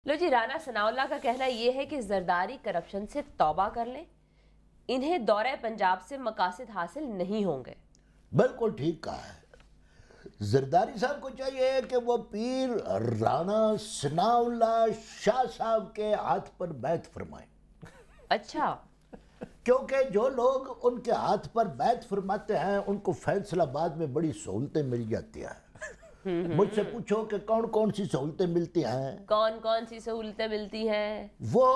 لو جی، رانا ثناءاللہ کا کہنا یہ ہے کہ زرداری کرپشن سے توبہ کر لیں، انہیں دورہ پنجاب سے مقاصد حاصل نہیں ہوں گے۔ بالکل ٹھیک کہا ہے۔ زرداری صاحب کو چاہیے کہ وہ پیر رانا ثناءاللہ شاہ صاحب کے ہاتھ پر بیعت فرمائیں۔ اچھا، کیونکہ جو لوگ ان کے ہاتھ پر بیعت فرماتے ہیں ان کو فیصل آباد میں بڑی سہولتیں مل جاتی ہیں۔ مجھ سے پوچھو کہ کون کون سی سہولتیں ملتی ہیں؟ کون کون سی سہولتیں ملتی ہیں؟ وہ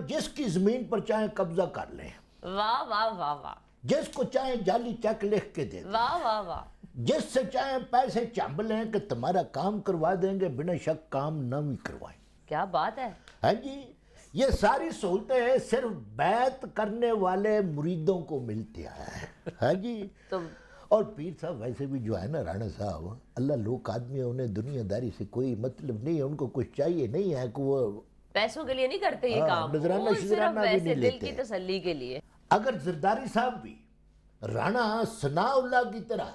جس کی زمین پر چاہیں قبضہ کر لیں، واہ واہ واہ واہ، جس کو چاہیں جعلی چیک لکھ کے دے دیں، واہ واہ واہ، جس سے چاہیں پیسے چمب لیں کہ تمہارا کام کروا دیں گے، بنا شک کام نہ بھی کروائیں۔ کیا بات ہے! ہاں جی، یہ ساری سہولتیں صرف بیعت کرنے والے مریدوں کو ملتی ہیں۔ ہاں جی، تو اور پیر صاحب ویسے بھی جو ہے نا رانا صاحب، اللہ لوگ آدمی ہیں، انہیں دنیا داری سے کوئی مطلب نہیں ہے، ان کو کچھ چاہیے نہیں ہے کہ وہ پیسوں کے لیے نہیں کرتے یہ کام، نذرانہ وہ صرف شذرانہ بھی ویسے نہیں دل لیتے۔ کی تسلی کے لیے۔ اگر زرداری صاحب بھی رانا ثناءاللہ کی طرح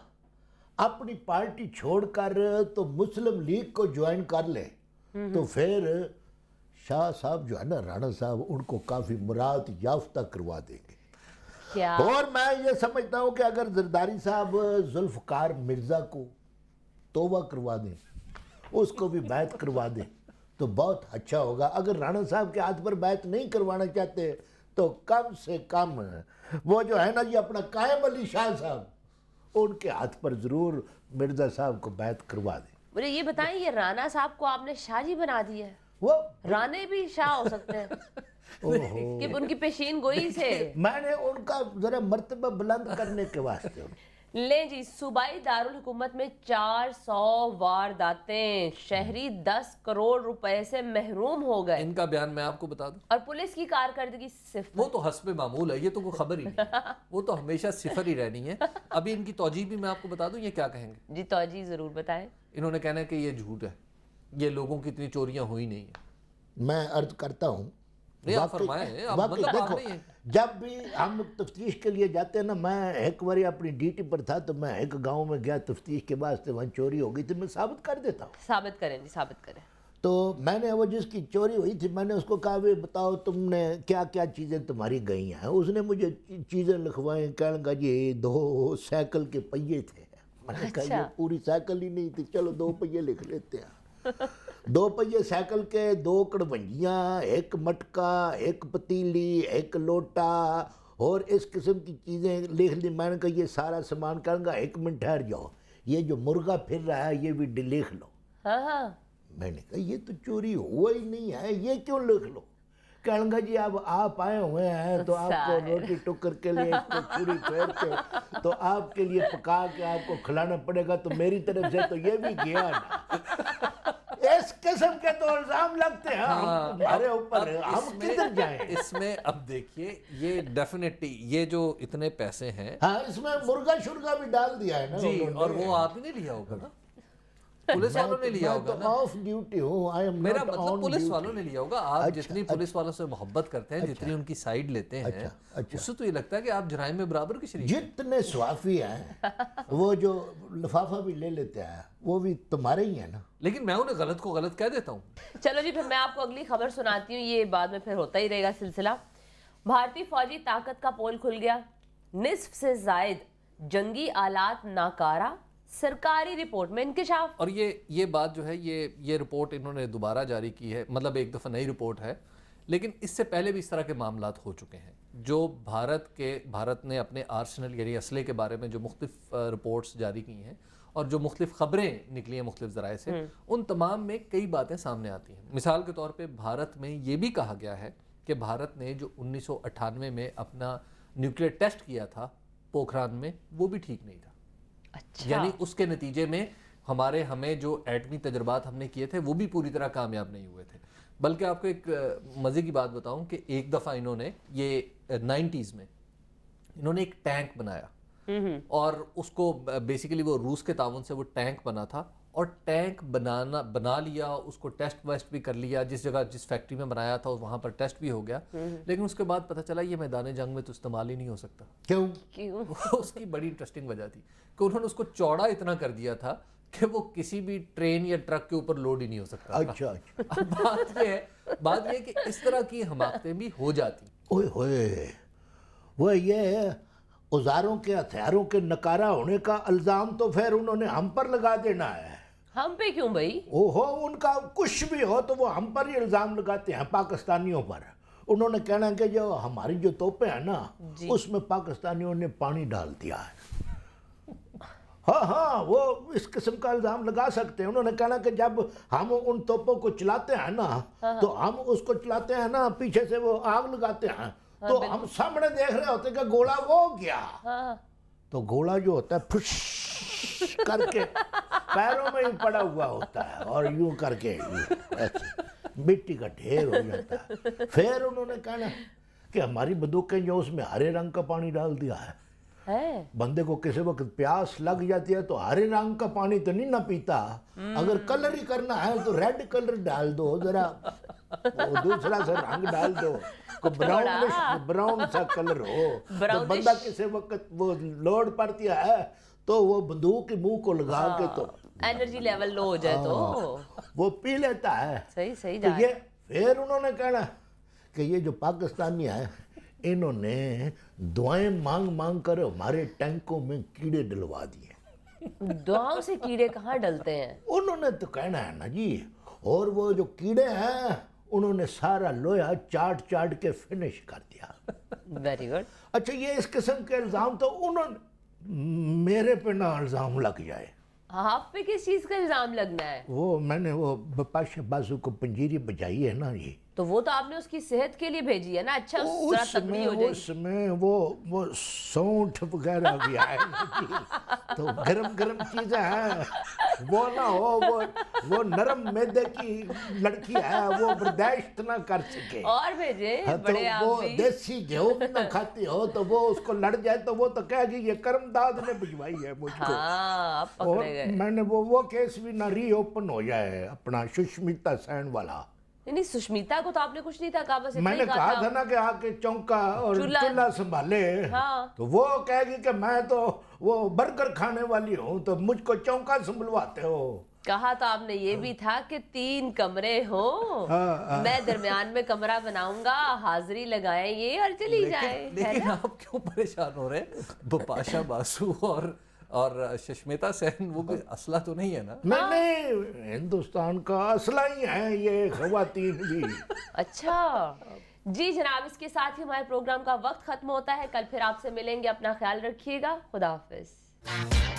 اپنی پارٹی چھوڑ کر تو مسلم لیگ کو جوائن کر لے تو پھر شاہ صاحب جو ہے نا رانا صاحب ان کو کافی مراد یافتہ کروا دیں گے۔ کیا اور میں یہ سمجھتا ہوں کہ اگر زرداری صاحب ذوالفقار مرزا کو توبہ کروا دیں، اس کو بھی بیعت کروا دیں تو بہت اچھا ہوگا۔ اگر رانا صاحب کے ہاتھ پر بیعت نہیں کروانا چاہتے تو کم سے کم وہ جو ہے نا جی اپنا قائم علی شاہ صاحب ان کے ہاتھ پر ضرور مرزا صاحب کو بیعت کروا دیں۔ مجھے یہ بتائیں، یہ رانا صاحب کو آپ نے شاہ جی بنا دیا ہے؟ وہ رانے بھی شاہ ہو سکتے ہیں کہ ان کی پیشین گوئی سے؟ میں نے ان کا ذرا مرتبہ بلند کرنے کے واسطے لیں جی، صوبائی دارالحکومت میں 400 وارداتیں، شہری 10 کروڑ روپے سے محروم ہو گئے۔ ان کا بیان میں آپ کو بتا دوں، اور پولیس کی کارکردگی صفر۔ وہ تو حسب معمول ہے، یہ تو کوئی خبر ہی نہیں، وہ تو ہمیشہ صفر ہی رہنی ہے۔ ابھی ان کی توجیہ بھی میں آپ کو بتا دوں یہ کیا کہیں گے۔ جی توجیہ ضرور بتائیں۔ انہوں نے کہنا ہے کہ یہ جھوٹ ہے، یہ لوگوں کی اتنی چوریاں ہوئی نہیں ہیں۔ میں عرض کرتا ہوں، نہیں آپ فرمائیں، آپ واقعی مطلب آپ دیکھو، نہیں ہیں۔ جب بھی ہم تفتیش کے لیے جاتے ہیں نا، میں ایک باری اپنی ڈیوٹی پر تھا تو میں ایک گاؤں میں گیا تفتیش کے واسطے، وہاں چوری ہو گئی تھی، میں ثابت کر دیتا ہوں۔ ثابت کریں جی، ثابت کریں۔ تو میں نے وہ جس کی چوری ہوئی تھی میں نے اس کو کہا وہ بتاؤ تم نے کیا کیا چیزیں تمہاری گئی ہیں۔ اس نے مجھے چیزیں لکھوائیں، کہنے لگا جی 2 سائیکل کے پہیے تھے۔ میں نے کہا یہ پوری سائیکل ہی نہیں تھی، چلو 2 پہیے لکھ لیتے ہیں۔ 2 پہیے سائیکل کے، 2 کڑوئیاں، 1 مٹکا، 1 پتیلی، 1 لوٹا اور اس قسم کی چیزیں لکھ لی۔ میں نے کہا یہ سارا سامان، کہنے لگا 1 منٹ ٹھہر جاؤ، یہ جو مرغا پھر رہا ہے یہ بھی لکھ لو۔ ہاں ہاں، میں نے کہا یہ تو چوری ہوا ہی نہیں ہے، یہ کیوں لکھ لو؟ کہنے لگا جی اب آپ آئے ہوئے ہیں تو آپ کو روٹی ٹکر کے لیے اس کو چھری پھیر کے تو آپ کے لیے پکا کے آپ کو کھلانا پڑے گا، تو میری طرف سے تو یہ بھی گیا نا۔ اس قسم کے تو الزام لگتے ہیں ہمارے اوپر، ہم کدھر جائیں؟ اس میں اب دیکھیے یہ ڈیفینیٹلی یہ جو اتنے پیسے ہیں، ہاں اس میں مرغا شرغا بھی ڈال دیا ہے نا جی، انہوں نے۔ اور وہ آپ ہی نہیں لیا ہوگا نا، پولیس والوں نے لیا ہوگا میں نا۔ تو آف ڈیوٹی ہوں، I am not میرا مطلب on پولیس duty۔ والوں نے لیا ہوگا۔ آپ جتنی پولیس والوں سے محبت کرتے ہیں، جتنی ان کی سائیڈ لیتے ہیں، اس سے تو یہ لگتا ہے کہ آپ جرائم میں برابر کے شریک ہیں۔ جتنے صحافی ہیں وہ جو لفافہ بھی لے لیتے ہیں وہ بھی تمہارے ہی ہیں نا۔ لیکن میں انہیں غلط کو غلط کہہ دیتا ہوں۔ چلو جی، پھر میں آپ کو اگلی خبر سناتی ہوں، یہ بعد میں پھر ہوتا ہی رہے گا سلسلہ۔ بھارتی فوجی طاقت کا پول کھل گیا، نصف سے زائد جنگی آلات ناکارہ، سرکاری رپورٹ میں انکشاف۔ اور یہ بات جو ہے یہ رپورٹ انہوں نے دوبارہ جاری کی ہے، مطلب ایک دفعہ نئی رپورٹ ہے، لیکن اس سے پہلے بھی اس طرح کے معاملات ہو چکے ہیں۔ جو بھارت نے اپنے آرسنل یعنی اسلحے کے بارے میں جو مختلف رپورٹس جاری کی ہیں اور جو مختلف خبریں نکلی ہیں مختلف ذرائع سے، ان تمام میں کئی باتیں سامنے آتی ہیں۔ مثال کے طور پہ بھارت میں یہ بھی کہا گیا ہے کہ بھارت نے جو 1998 میں اپنا نیوکلیئر ٹیسٹ کیا تھا پوکھران میں، وہ بھی ٹھیک نہیں تھا۔ یعنی اس کے نتیجے میں ہمیں جو ایٹمی تجربات ہم نے کیے تھے وہ بھی پوری طرح کامیاب نہیں ہوئے تھے۔ بلکہ آپ کو ایک مزے کی بات بتاؤں کہ ایک دفعہ انہوں نے یہ 90s میں انہوں نے ایک ٹینک بنایا، اور اس کو بیسیکلی وہ روس کے تعاون سے وہ ٹینک بنا تھا، اور ٹینک بنا لیا، اس کو ٹیسٹ ویسٹ بھی کر لیا، جس جگہ جس فیکٹری میں بنایا تھا وہاں پر ٹیسٹ بھی ہو گیا، لیکن اس کے بعد پتہ چلا یہ میدان جنگ میں تو استعمال ہی نہیں ہو سکتا۔ کیوں؟ کیوں؟ اس کی بڑی انٹرسٹنگ وجہ تھی کہ انہوں نے اس کو چوڑا اتنا کر دیا تھا کہ وہ کسی بھی ٹرین یا ٹرک کے اوپر لوڈ ہی نہیں ہو سکتا. اچھا اچھا. اب بات یہ ہے کہ اس طرح کی حماقتیں بھی ہو جاتی. اوئے ہوئے، وہ یہ اوزاروں کے ہتھیاروں کے نکارہ ہونے کا الزام تو پھر انہوں نے ہم پر لگا دینا ہے. ہم پہ کیوں بھائی؟ اوہو، ان کا کچھ بھی ہو تو وہ ہم پر ہی الزام لگاتے ہیں، پاکستانیوں پر. انہوں نے کہنا کہ جو ہماری جو توپیں ہیں نا اس میں پاکستانیوں نے پانی ڈال دیا ہے. ہاں وہ اس قسم کا الزام لگا سکتے ہیں. انہوں نے کہنا کہ جب ہم ان توپوں کو چلاتے ہیں نا تو ہم اس کو چلاتے ہیں نا، پیچھے سے وہ آگ لگاتے ہیں تو ہم سامنے دیکھ رہے ہوتے کہ گولا وہ گیا. تو گولا جو ہوتا ہے پھش کر کے پیروں میں ہی پڑا ہوا ہوتا ہے اور یوں کر کے ایسے مٹی کا ڈھیر ہو جاتا ہے. پھر انہوں نے کہنا کہ ہماری بندوقیں جو اس میں ہرے رنگ کا پانی ڈال دیا ہے. بندے کو کسی وقت پیاس لگ جاتی ہے تو ہرے رنگ کا پانی تو نہیں نہ پیتا، اگر کلر ہی کرنا ہے تو ریڈ کلر ڈال دو، ذرا وہ دوسرا سا رنگ ڈال دو، براؤن سا کلر ہو. تو بندہ کسی وقت وہ لوڈ پڑتی ہے تو وہ بندوق کے منہ کو لگا کے تو انرجی لیول لو ہو جائے تو وہ پی لیتا ہے. صحیح تو یہ پھر انہوں نے کہنا کہ یہ جو پاکستانی ہیں انہوں نے دعائیں مانگ مانگ کر ہمارے ٹینکوں میں کیڑے ڈلوا دیے. دعاؤں سے کیڑے کہاں ڈلتے ہیں؟ انہوں نے تو کہنا ہے نا جی. اور وہ جو کیڑے ہیں انہوں نے سارا لوہا چاٹ چاٹ کے فنش کر دیا. Very good. اچھا، یہ اس قسم کے الزام تو انہوں نے میرے پہ نہ الزام لگ جائے. آپ پہ کس چیز کا الزام لگنا ہے؟ وہ میں نے وہ پاشا بازو کو پنجیری بجائی ہے نا جی، تو وہ تو آپ نے اس کی صحت کے لیے بھیجی ہے نا. اچھا اس میں وہ سونٹھ وغیرہ بھی آئے گی تو گرم گرم چیزیں ہیں، وہ نہ ہو وہ نرم معدے کی لڑکی ہے، وہ برداشت نہ کر سکے اور بھیجے تو بڑے آپ وہ بھی. دیسی گیہوں بھی نہ کھاتی ہو تو وہ اس کو لڑ جائے تو وہ تو کہے گی یہ کرم داد نے بھجوائی ہے مجھ کو. ہاں آپ اور پکڑے گئے. میں نے وہ کیس بھی نہ ری اوپن ہو جائے اپنا سشمیتا سین والا. نہیں، سشمیتا کو تو آپ نے کچھ نہیں تھا کہا، بس میں نے کہا تھا نا کہ آ کے چونکا اور چولہا سنبھالے تو وہ کہے گی کہ میں تو وہ برگر کھانے والی ہوں تو مجھ کو چونکا سنبھلواتے ہو. کہا تو آپ نے یہ بھی تھا کہ 3 کمرے ہوں، میں درمیان میں کمرہ بناؤں گا، حاضری لگائیں یہ اور چلی جائیں. لیکن آپ کیوں پریشان ہو رہے ہیں؟ بپاشا باسو اور ششمیتا سین وہ کوئی اسلحہ تو نہیں ہے نا؟ نہیں، ہندوستان کا اسلحہ ہی ہے یہ خواتین بھی. اچھا جی جناب، اس کے ساتھ ہی ہمارے پروگرام کا وقت ختم ہوتا ہے. کل پھر آپ سے ملیں گے، اپنا خیال رکھیے گا. خدا حافظ.